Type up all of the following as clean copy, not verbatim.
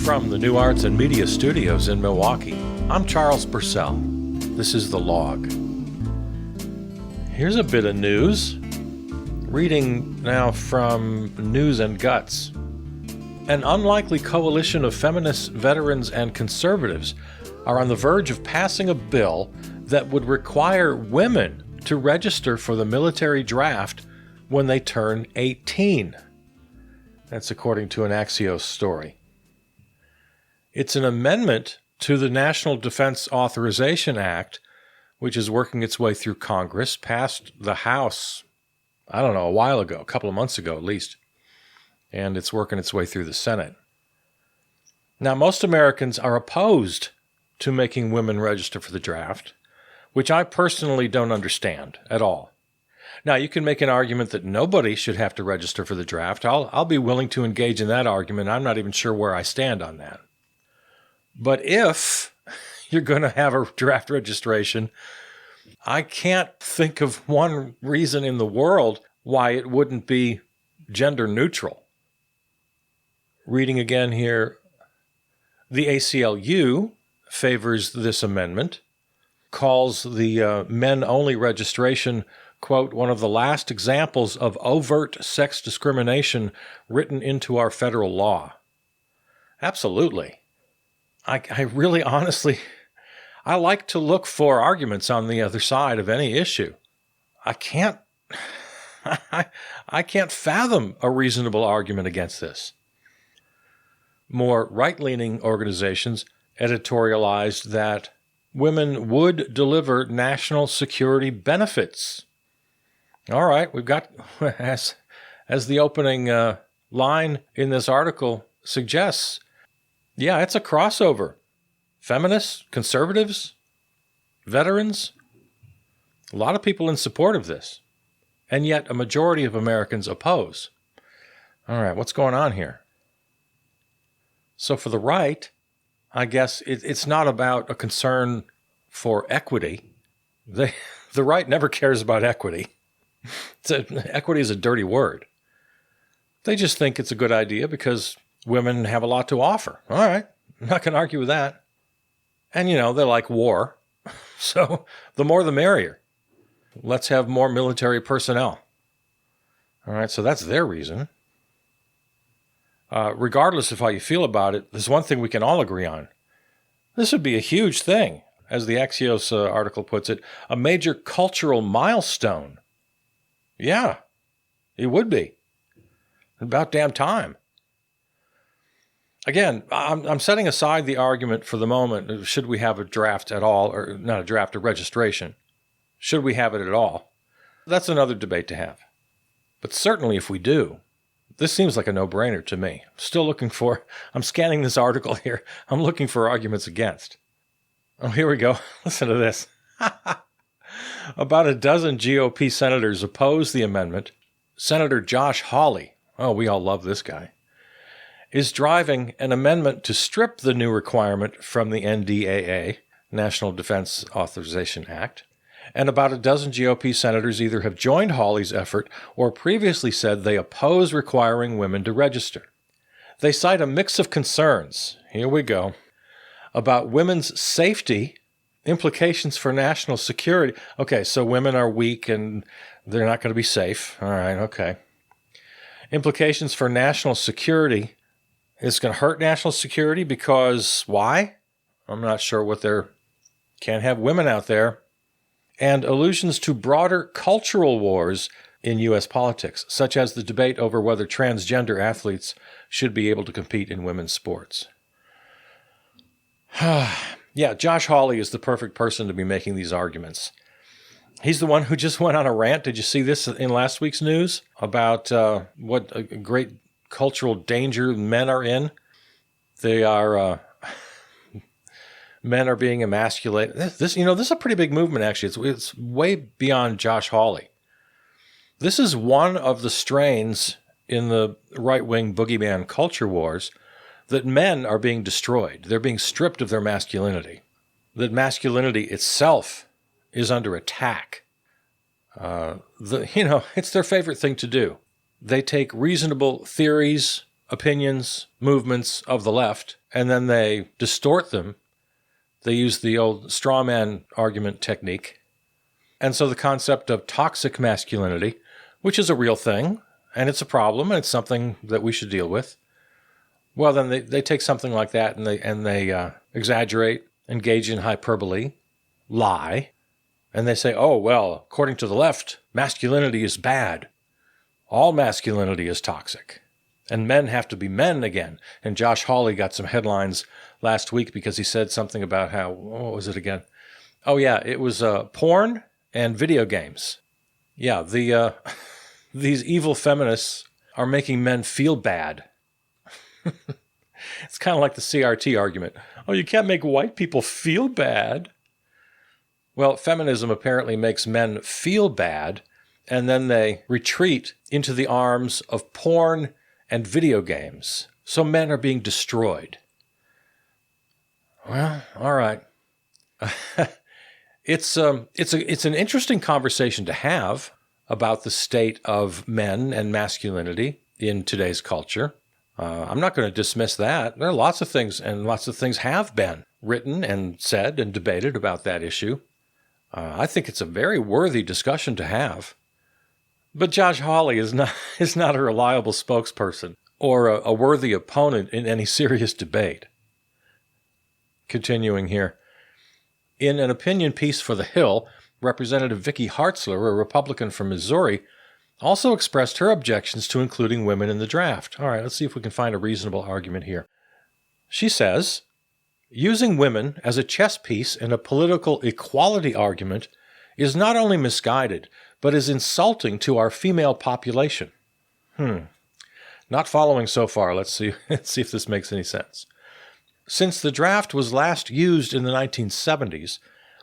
From the New Arts and Media Studios in Milwaukee, I'm Charles Purcell. This is The Log. Here's a bit of news. Reading now from News and Guts. An unlikely coalition of feminists, veterans, and conservatives are on the verge of passing a bill that would require women to register for the military draft when they turn 18. That's according to an Axios story. It's an amendment to the National Defense Authorization Act, which is working its way through Congress, passed the House, a while ago, a couple of months ago at least, and it's working its way through the Senate. Now, most Americans are opposed to making women register for the draft, which I personally don't understand at all. Now, you can make an argument that nobody should have to register for the draft. I'll be willing to engage in that argument. I'm not even sure where I stand on that. But if you're going to have a draft registration, I can't think of one reason in the world why it wouldn't be gender neutral. Reading again here, the ACLU favors this amendment, calls the men-only registration, quote, one of the last examples of overt sex discrimination written into our federal law. Absolutely. I really honestly, I like to look for arguments on the other side of any issue. I can't fathom a reasonable argument against this. More right-leaning organizations editorialized that women would deliver national security benefits. All right, we've got, as the opening line in this article suggests, yeah, it's a crossover. Feminists, conservatives, veterans, a lot of people in support of this. And yet a majority of Americans oppose. All right, what's going on here? So for the right, I guess it's not about a concern for equity. The right never cares about equity. Equity is a dirty word. They just think it's a good idea because women have a lot to offer. All right, I'm not going to argue with that. And, they like war. So the more the merrier. Let's have more military personnel. All right, so that's their reason. Regardless of how you feel about it, there's one thing we can all agree on. This would be a huge thing, as the Axios article puts it, a major cultural milestone. Yeah, it would be. About damn time. Again, I'm setting aside the argument for the moment, should we have a draft at all, or not a draft, a registration. Should we have it at all? That's another debate to have. But certainly if we do, this seems like a no-brainer to me. I'm scanning this article here. I'm looking for arguments against. Oh, here we go. Listen to this. About a dozen GOP senators oppose the amendment. Senator Josh Hawley, we all love this guy, is driving an amendment to strip the new requirement from the NDAA, National Defense Authorization Act. And about a dozen GOP senators either have joined Hawley's effort or previously said they oppose requiring women to register. They cite a mix of concerns, here we go, about women's safety, implications for national security. Okay, so women are weak and they're not going to be safe. All right, okay. Implications for national security. It's going to hurt national security because why? I'm not sure can't have women out there. And allusions to broader cultural wars in U.S. politics, such as the debate over whether transgender athletes should be able to compete in women's sports. Yeah, Josh Hawley is the perfect person to be making these arguments. He's the one who just went on a rant. Did you see this in last week's news about what a great cultural danger men are in? They are men are being emasculated. This is a pretty big movement, actually. It's way beyond Josh Hawley. This is one of the strains in the right-wing boogeyman culture wars that men are being destroyed. They're being stripped of their masculinity. That masculinity itself is under attack. It's their favorite thing to do. They take reasonable theories, opinions, movements of the left, and then they distort them. They use the old straw man argument technique. And so the concept of toxic masculinity, which is a real thing, and it's a problem, and it's something that we should deal with. Well, then they take something like that and they exaggerate, engage in hyperbole, lie, and they say, oh, well, according to the left, masculinity is bad. All masculinity is toxic. And men have to be men again. And Josh Hawley got some headlines last week because he said something about how, what was it again? Oh, yeah, it was porn and video games. Yeah, these evil feminists are making men feel bad. It's kind of like the CRT argument. Oh, you can't make white people feel bad. Well, feminism apparently makes men feel bad, and then they retreat into the arms of porn and video games. So men are being destroyed. Well, all right. It's an interesting conversation to have about the state of men and masculinity in today's culture. I'm not going to dismiss that. There are lots of things, and lots of things have been written and said and debated about that issue. I think it's a very worthy discussion to have. But Josh Hawley is not a reliable spokesperson or a worthy opponent in any serious debate. Continuing here. In an opinion piece for The Hill, Representative Vicky Hartzler, a Republican from Missouri, also expressed her objections to including women in the draft. All right, let's see if we can find a reasonable argument here. She says, using women as a chess piece in a political equality argument is not only misguided, but is insulting to our female population. Not following so far. Let's see if this makes any sense. Since the draft was last used in the 1970s,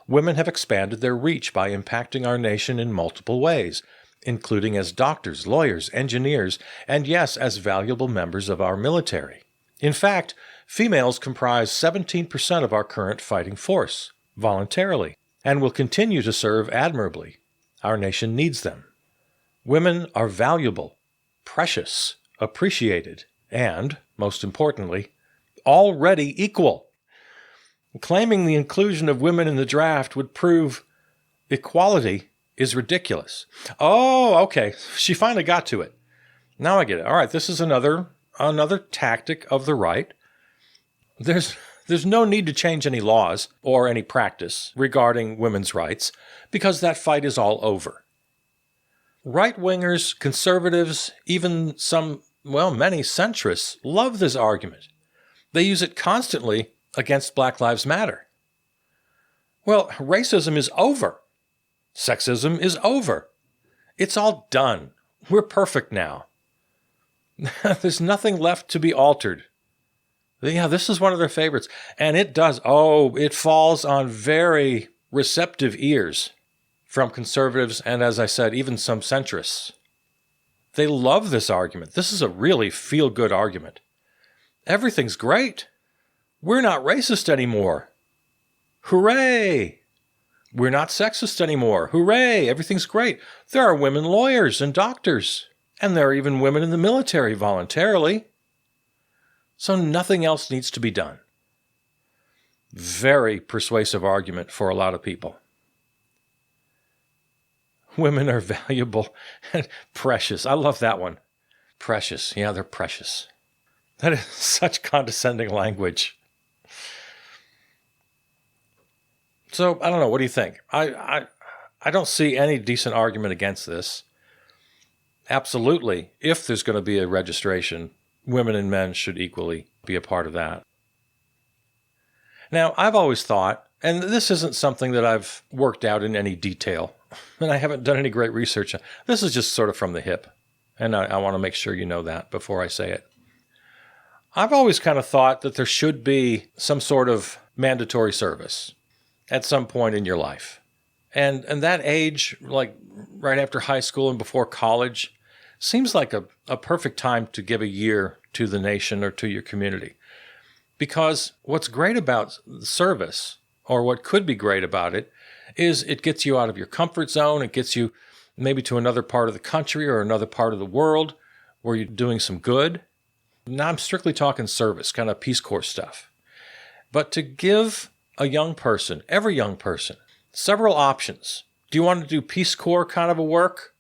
women have expanded their reach by impacting our nation in multiple ways, including as doctors, lawyers, engineers, and yes, as valuable members of our military. In fact, females comprise 17% of our current fighting force, voluntarily, and will continue to serve admirably. Our nation needs them. Women are valuable, precious, appreciated, and, most importantly, already equal. Claiming the inclusion of women in the draft would prove equality is ridiculous. Oh, okay. She finally got to it. Now I get it. All right, this is another tactic of the right. There's no need to change any laws or any practice regarding women's rights because that fight is all over. Right-wingers, conservatives, even many centrists love this argument. They use it constantly against Black Lives Matter. Well, racism is over. Sexism is over. It's all done. We're perfect now. There's nothing left to be altered. Yeah, this is one of their favorites. And it falls on very receptive ears from conservatives and, as I said, even some centrists. They love this argument. This is a really feel-good argument. Everything's great. We're not racist anymore. Hooray! We're not sexist anymore. Hooray! Everything's great. There are women lawyers and doctors. And there are even women in the military voluntarily. So nothing else needs to be done. Very persuasive argument for a lot of people. Women are valuable and precious. I love that one. Precious. Yeah, they're precious. That is such condescending language. So, I don't know. What do you think? I don't see any decent argument against this. Absolutely, if there's going to be a registration, women and men should equally be a part of that. Now, I've always thought, and this isn't something that I've worked out in any detail, and I haven't done any great research. This is just sort of from the hip, and I want to make sure you know that before I say it. I've always kind of thought that there should be some sort of mandatory service at some point in your life. And that age, like right after high school and before college, seems like a perfect time to give a year to the nation or to your community. Because what's great about service, or what could be great about it, is it gets you out of your comfort zone. It gets you maybe to another part of the country or another part of the world where you're doing some good. Now I'm strictly talking service, kind of Peace Corps stuff. But to give a young person, every young person, several options. Do you want to do Peace Corps kind of a work?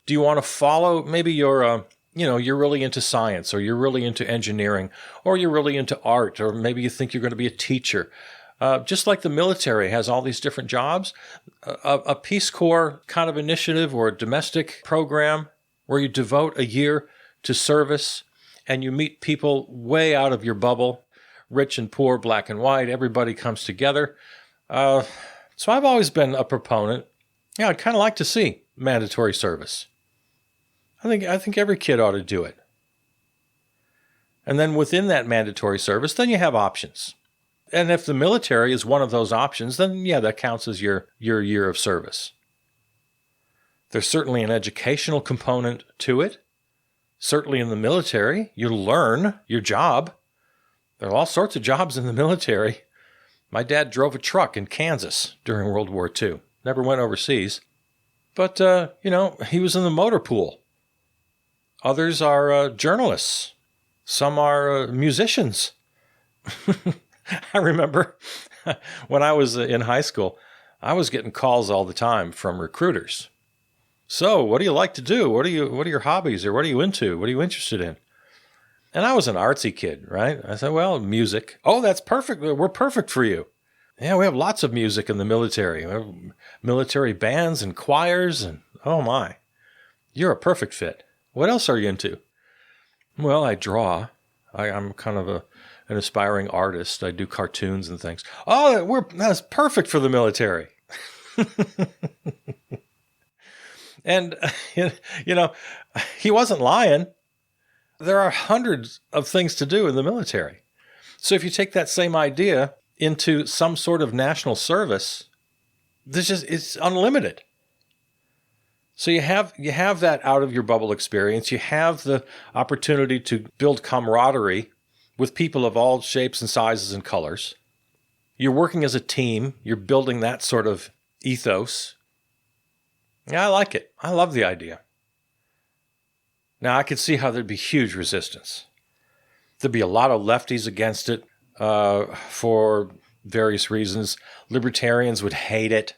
Do you want to follow, maybe you're really into science, or you're really into engineering, or you're really into art, or maybe you think you're going to be a teacher. Just like the military has all these different jobs, a Peace Corps kind of initiative or a domestic program where you devote a year to service and you meet people way out of your bubble, rich and poor, black and white, everybody comes together. So I've always been a proponent. Yeah, I'd kind of like to see mandatory service. I think every kid ought to do it. And then within that mandatory service, then you have options. And if the military is one of those options, then yeah, that counts as your year of service. There's certainly an educational component to it. Certainly in the military, you learn your job. There are all sorts of jobs in the military. My dad drove a truck in Kansas during World War II. Never went overseas. But, he was in the motor pool. Others are journalists. Some are musicians. I remember when I was in high school, I was getting calls all the time from recruiters. So, what do you like to do? What are your hobbies, or what are you into? What are you interested in? And I was an artsy kid, right? I said, well, music. Oh, that's perfect. We're perfect for you. Yeah, we have lots of music in the military. We have military bands and choirs, and oh my, you're a perfect fit. What else are you into? Well, I draw. I'm kind of an aspiring artist. I do cartoons and things. Oh, that's perfect for the military. And, he wasn't lying. There are hundreds of things to do in the military. So if you take that same idea into some sort of national service, it's unlimited. So you have that out of your bubble experience. You have the opportunity to build camaraderie with people of all shapes and sizes and colors. You're working as a team. You're building that sort of ethos. Yeah, I like it. I love the idea. Now, I could see how there'd be huge resistance. There'd be a lot of lefties against it for various reasons. Libertarians would hate it.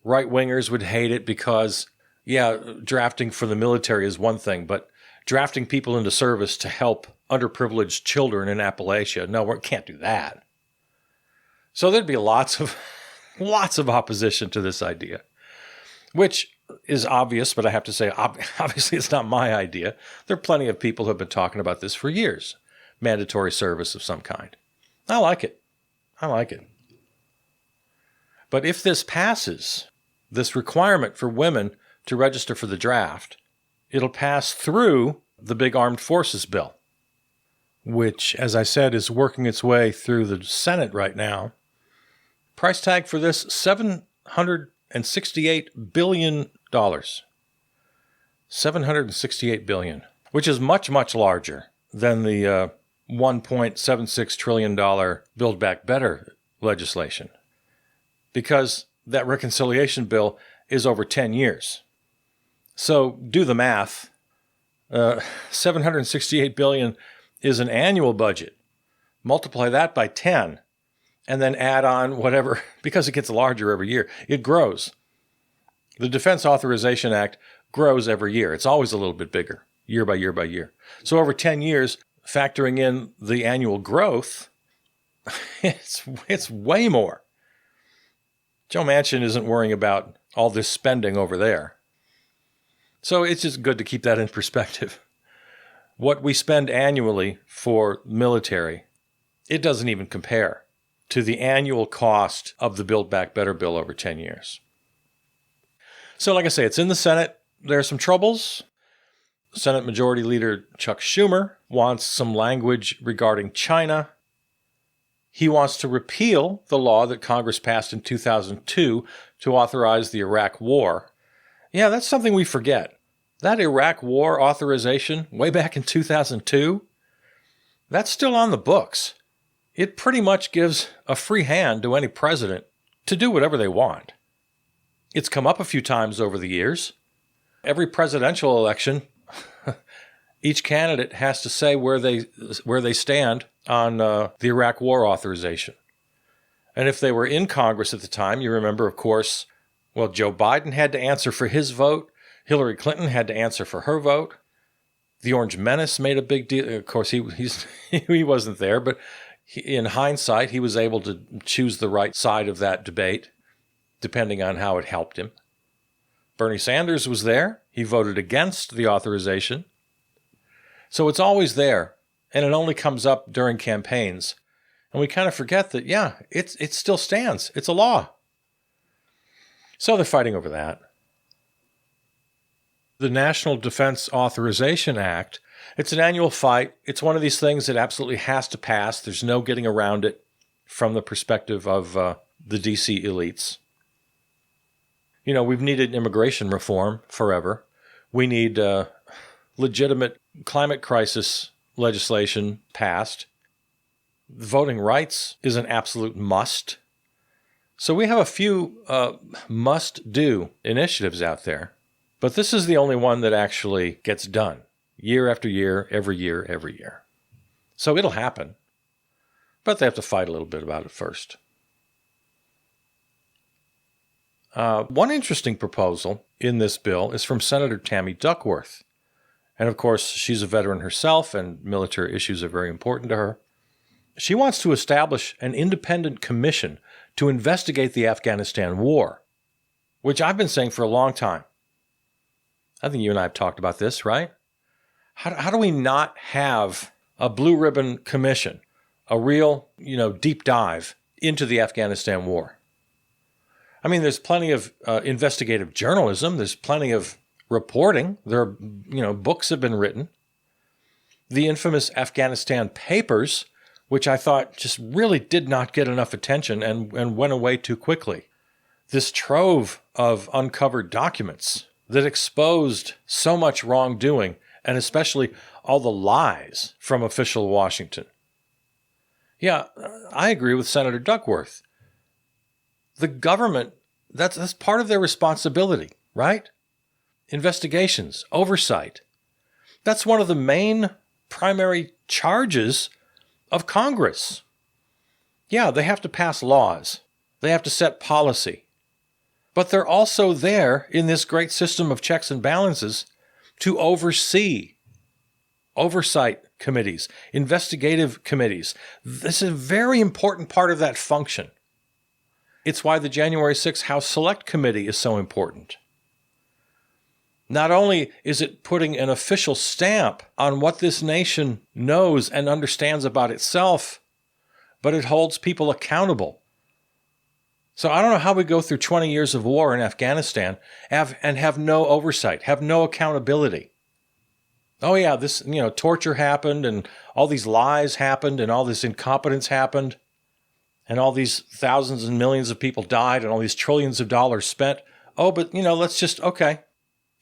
Right-wingers would hate it because, drafting for the military is one thing, but drafting people into service to help underprivileged children in Appalachia, no, we can't do that. So there'd be lots of opposition to this idea, which is obvious, but I have to say, obviously it's not my idea. There are plenty of people who have been talking about this for years. Mandatory service of some kind. I like it. But if this passes, this requirement for women to register for the draft, it'll pass through the big armed forces bill, which, as I said, is working its way through the Senate right now. Price tag for this, $768 billion. $768 billion, which is much, much larger than the $1.76 trillion Build Back Better legislation, because that reconciliation bill is over 10 years. So do the math. $768 billion is an annual budget. Multiply that by 10, and then add on whatever, because it gets larger every year. It grows. The Defense Authorization Act grows every year. It's always a little bit bigger, year by year by year. So over 10 years, factoring in the annual growth, it's way more. Joe Manchin isn't worrying about all this spending over there. So it's just good to keep that in perspective. What we spend annually for military, it doesn't even compare to the annual cost of the Build Back Better bill over 10 years. So like I say, it's in the Senate. There are some troubles. Senate Majority Leader Chuck Schumer wants some language regarding China. He wants to repeal the law that Congress passed in 2002 to authorize the Iraq War. Yeah, that's something we forget. That Iraq War authorization way back in 2002, that's still on the books. It pretty much gives a free hand to any president to do whatever they want. It's come up a few times over the years. Every presidential election, each candidate has to say where they stand on the Iraq War authorization. And if they were in Congress at the time, you remember, of course, well, Joe Biden had to answer for his vote. Hillary Clinton had to answer for her vote. The Orange Menace made a big deal. Of course, he wasn't there, but in hindsight, he was able to choose the right side of that debate, depending on how it helped him. Bernie Sanders was there. He voted against the authorization. So it's always there, and it only comes up during campaigns. And we kind of forget that, yeah, it still stands. It's a law. So they're fighting over that. The National Defense Authorization Act, it's an annual fight. It's one of these things that absolutely has to pass. There's no getting around it from the perspective of the D.C. elites. You know, we've needed immigration reform forever. We need legitimate climate crisis legislation passed. Voting rights is an absolute must. So we have a few must-do initiatives out there. But this is the only one that actually gets done year after year, every year, every year. So it'll happen. But they have to fight a little bit about it first. One interesting proposal in this bill is from Senator Tammy Duckworth. And of course, she's a veteran herself, and military issues are very important to her. She wants to establish an independent commission to investigate the Afghanistan war, which I've been saying for a long time. I think you and I have talked about this, right? How do we not have a blue ribbon commission, a real, deep dive into the Afghanistan war? I mean, there's plenty of investigative journalism. There's plenty of reporting. There are, books have been written. The infamous Afghanistan Papers, which I thought just really did not get enough attention and went away too quickly. This trove of uncovered documents that exposed so much wrongdoing, and especially all the lies from official Washington. Yeah, I agree with Senator Duckworth. The government, that's part of their responsibility, right? Investigations, oversight. That's one of the main primary charges of Congress. Yeah, they have to pass laws. They have to set policy. But they're also there in this great system of checks and balances to oversee oversight committees, investigative committees. This is a very important part of that function. It's why the January 6th House Select Committee is so important. Not only is it putting an official stamp on what this nation knows and understands about itself, but it holds people accountable. So I don't know how we go through 20 years of war in Afghanistan and have no oversight, have no accountability. Oh yeah, this, torture happened and all these lies happened and all this incompetence happened and all these thousands and millions of people died and all these trillions of dollars spent. Oh, but, let's just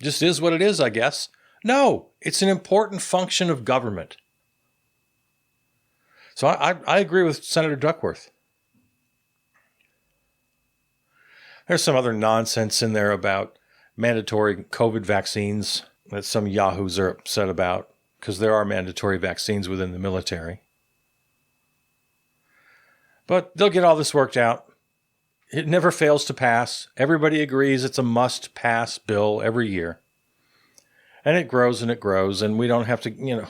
is what it is, I guess. No, it's an important function of government. So I agree with Senator Duckworth. There's some other nonsense in there about mandatory COVID vaccines that some yahoos are upset about because there are mandatory vaccines within the military. But they'll get all this worked out. It never fails to pass. Everybody agrees it's a must-pass bill every year. And it grows, and we don't have to,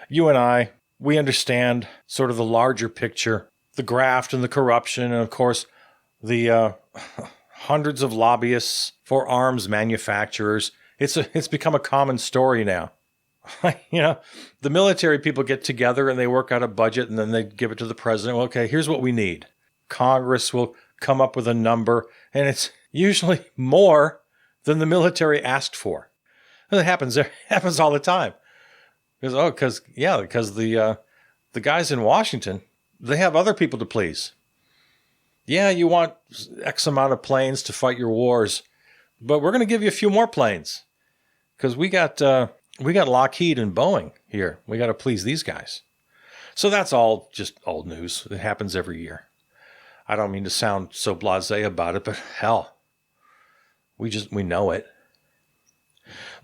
you and I, we understand sort of the larger picture, the graft and the corruption, and of course, the hundreds of lobbyists for arms manufacturers. It's become a common story now. The military people get together and they work out a budget and then they give it to the president. Well, okay, here's what we need. Congress will come up with a number, and it's usually more than the military asked for. And it happens all the time. Because the guys in Washington, they have other people to please. Yeah, you want X amount of planes to fight your wars, but we're going to give you a few more planes because we got Lockheed and Boeing here. We got to please these guys. So that's all just old news. It happens every year. I don't mean to sound so blasé about it, but hell, We know it.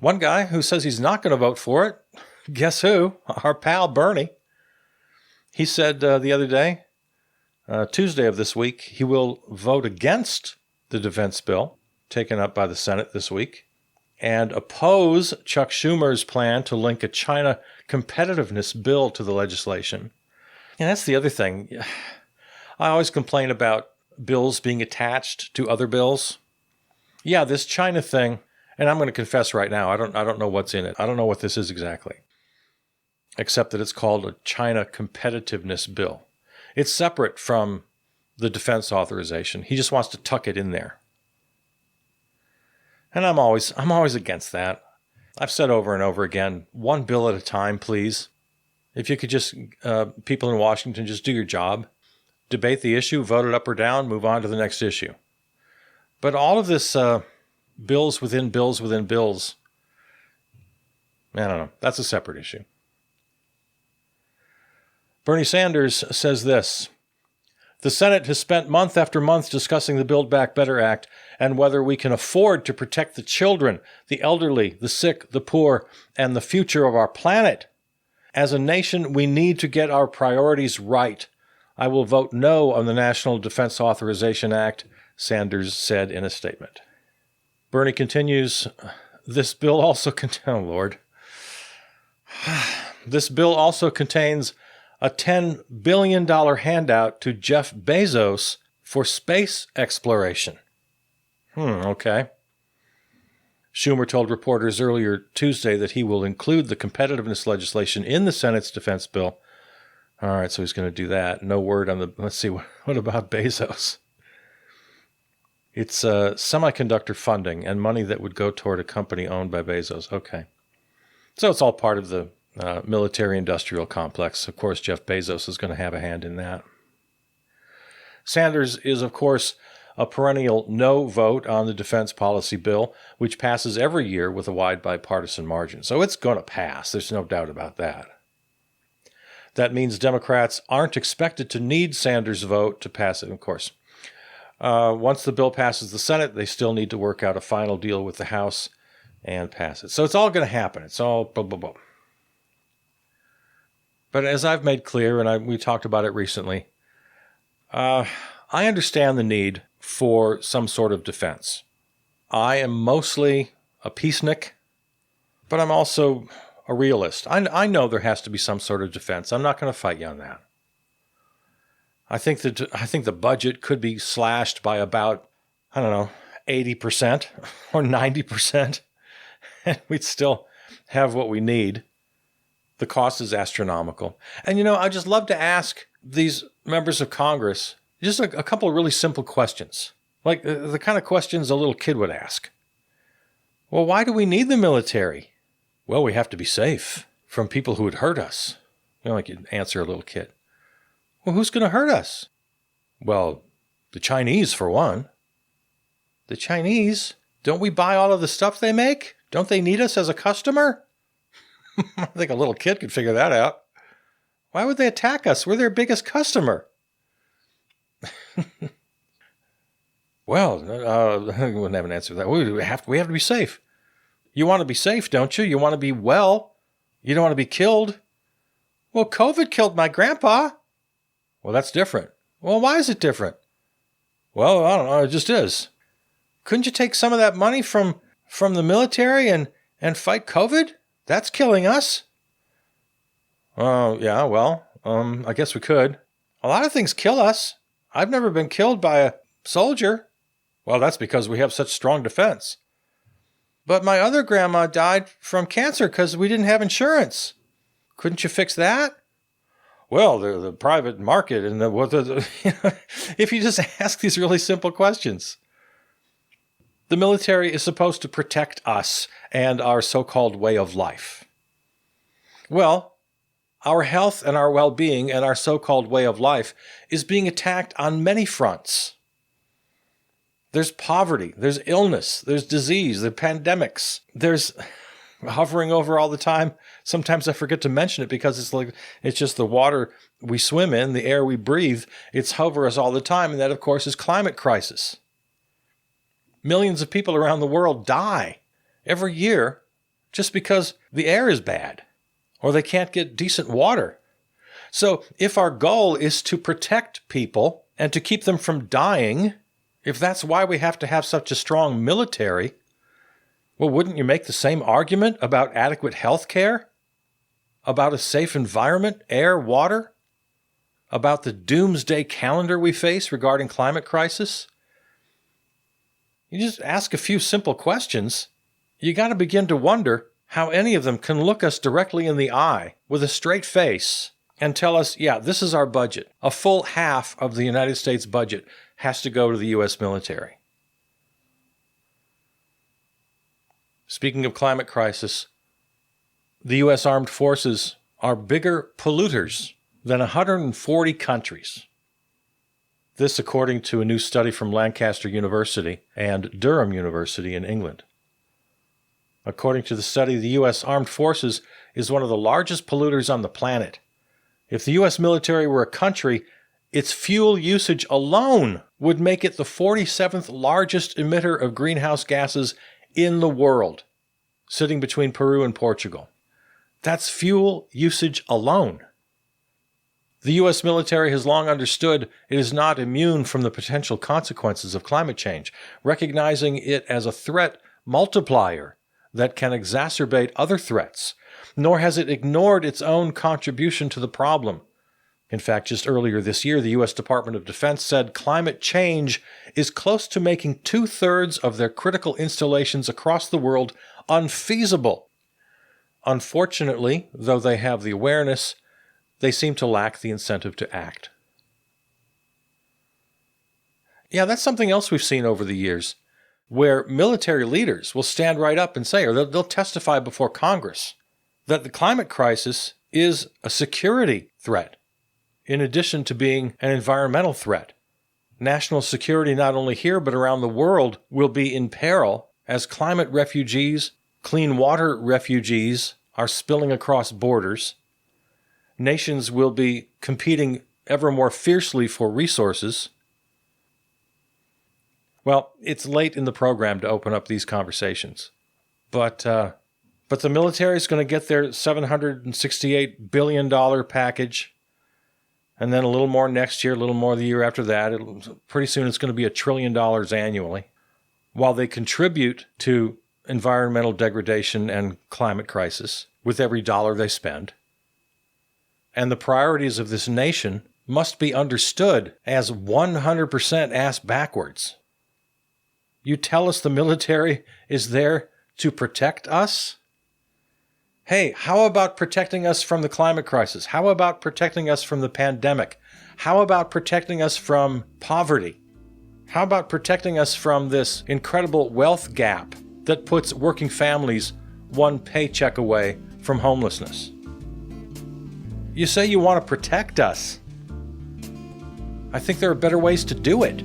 One guy who says he's not going to vote for it, guess who? Our pal Bernie. He said the other day, Tuesday of this week, he will vote against the defense bill taken up by the Senate this week and oppose Chuck Schumer's plan to link a China competitiveness bill to the legislation. And that's the other thing. I always complain about bills being attached to other bills. Yeah, this China thing, and I'm going to confess right now, I don't know what's in it. I don't know what this is exactly, except that it's called a China competitiveness bill. It's separate from the defense authorization. He just wants to tuck it in there. And I'm always against that. I've said over and over again, one bill at a time, please. If you could just, people in Washington, just do your job. Debate the issue, vote it up or down, move on to the next issue. But all of this bills within bills within bills, I don't know. That's a separate issue. Bernie Sanders says this: the Senate has spent month after month discussing the Build Back Better Act and whether we can afford to protect the children, the elderly, the sick, the poor, and the future of our planet. As a nation, we need to get our priorities right. I will vote no on the National Defense Authorization Act, Sanders said in a statement. Bernie continues, this bill also This bill also contains a $10 billion handout to Jeff Bezos for space exploration. Okay. Schumer told reporters earlier Tuesday that he will include the competitiveness legislation in the Senate's defense bill. All right, so he's going to do that. No word on the... Let's see, what about Bezos? It's semiconductor funding and money that would go toward a company owned by Bezos. Okay. So it's all part of the military-industrial complex. Of course, Jeff Bezos is going to have a hand in that. Sanders is, of course, a perennial no vote on the defense policy bill, which passes every year with a wide bipartisan margin. So it's going to pass. There's no doubt about that. That means Democrats aren't expected to need Sanders' vote to pass it, of course. Once the bill passes the Senate, they still need to work out a final deal with the House and pass it. So it's all going to happen. It's all blah, blah, blah. But as I've made clear, and we talked about it recently, I understand the need for some sort of defense. I am mostly a peacenik, but I'm also a realist. I know there has to be some sort of defense. I'm not going to fight you on that. I think the budget could be slashed by about, 80% or 90%, and we'd still have what we need. The cost is astronomical. And, I just love to ask these members of Congress just a couple of really simple questions, like the kind of questions a little kid would ask. Well, why do we need the military? Well, we have to be safe from people who would hurt us. Like you'd answer a little kid. Well, who's going to hurt us? Well, the Chinese, for one. The Chinese? Don't we buy all of the stuff they make? Don't they need us as a customer? I think a little kid could figure that out. Why would they attack us? We're their biggest customer. Well, we wouldn't have an answer to that. We have to be safe. You want to be safe, don't you? You want to be well. You don't want to be killed. Well, COVID killed my grandpa. Well, that's different. Well, why is it different? Well, I don't know. It just is. Couldn't you take some of that money from the military and fight COVID? That's killing us. Yeah, well, I guess we could. A lot of things kill us. I've never been killed by a soldier. Well, that's because we have such strong defense. But my other grandma died from cancer because we didn't have insurance. Couldn't you fix that? Well, the private market and if you just ask these really simple questions. The military is supposed to protect us and our so-called way of life. Well, our health and our well-being and our so-called way of life is being attacked on many fronts. There's poverty, there's illness, there's disease, there's pandemics, there's hovering over all the time. Sometimes I forget to mention it because it's just the water we swim in, the air we breathe. It's over us all the time, and that, of course, is climate crisis. Millions of people around the world die every year just because the air is bad or they can't get decent water. So if our goal is to protect people and to keep them from dying, if that's why we have to have such a strong military, well, wouldn't you make the same argument about adequate health care? About a safe environment, air, water? About the doomsday calendar we face regarding climate crisis? You just ask a few simple questions. You got to begin to wonder how any of them can look us directly in the eye with a straight face and tell us, yeah, this is our budget. A full half of the United States budget has to go to the U.S. military. Speaking of climate crisis, the U.S. Armed Forces are bigger polluters than 140 countries. This according to a new study from Lancaster University and Durham University in England. According to the study, the U.S. Armed Forces is one of the largest polluters on the planet. If the U.S. military were a country, its fuel usage alone would make it the 47th largest emitter of greenhouse gases in the world, sitting between Peru and Portugal. That's fuel usage alone. The U.S. military has long understood it is not immune from the potential consequences of climate change, recognizing it as a threat multiplier that can exacerbate other threats, nor has it ignored its own contribution to the problem. In fact, just earlier this year, the U.S. Department of Defense said climate change is close to making 2/3 of their critical installations across the world unfeasible. Unfortunately, though they have the awareness, they seem to lack the incentive to act. Yeah, that's something else we've seen over the years, where military leaders will stand right up and say, or they'll testify before Congress, that the climate crisis is a security threat, in addition to being an environmental threat. National security, not only here but around the world, will be in peril as climate refugees, clean water refugees are spilling across borders. Nations will be competing ever more fiercely for resources. Well, it's late in the program to open up these conversations. But the military is going to get their $768 billion package, and then a little more next year, a little more the year after that. Pretty soon it's going to be $1 trillion annually, while they contribute to environmental degradation and climate crisis with every dollar they spend. And the priorities of this nation must be understood as 100% ass backwards. You tell us the military is there to protect us? Hey, how about protecting us from the climate crisis? How about protecting us from the pandemic? How about protecting us from poverty? How about protecting us from this incredible wealth gap that puts working families one paycheck away from homelessness? You say you want to protect us. I think there are better ways to do it.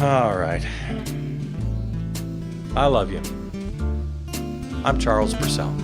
All right. I love you. I'm Charles Purcell.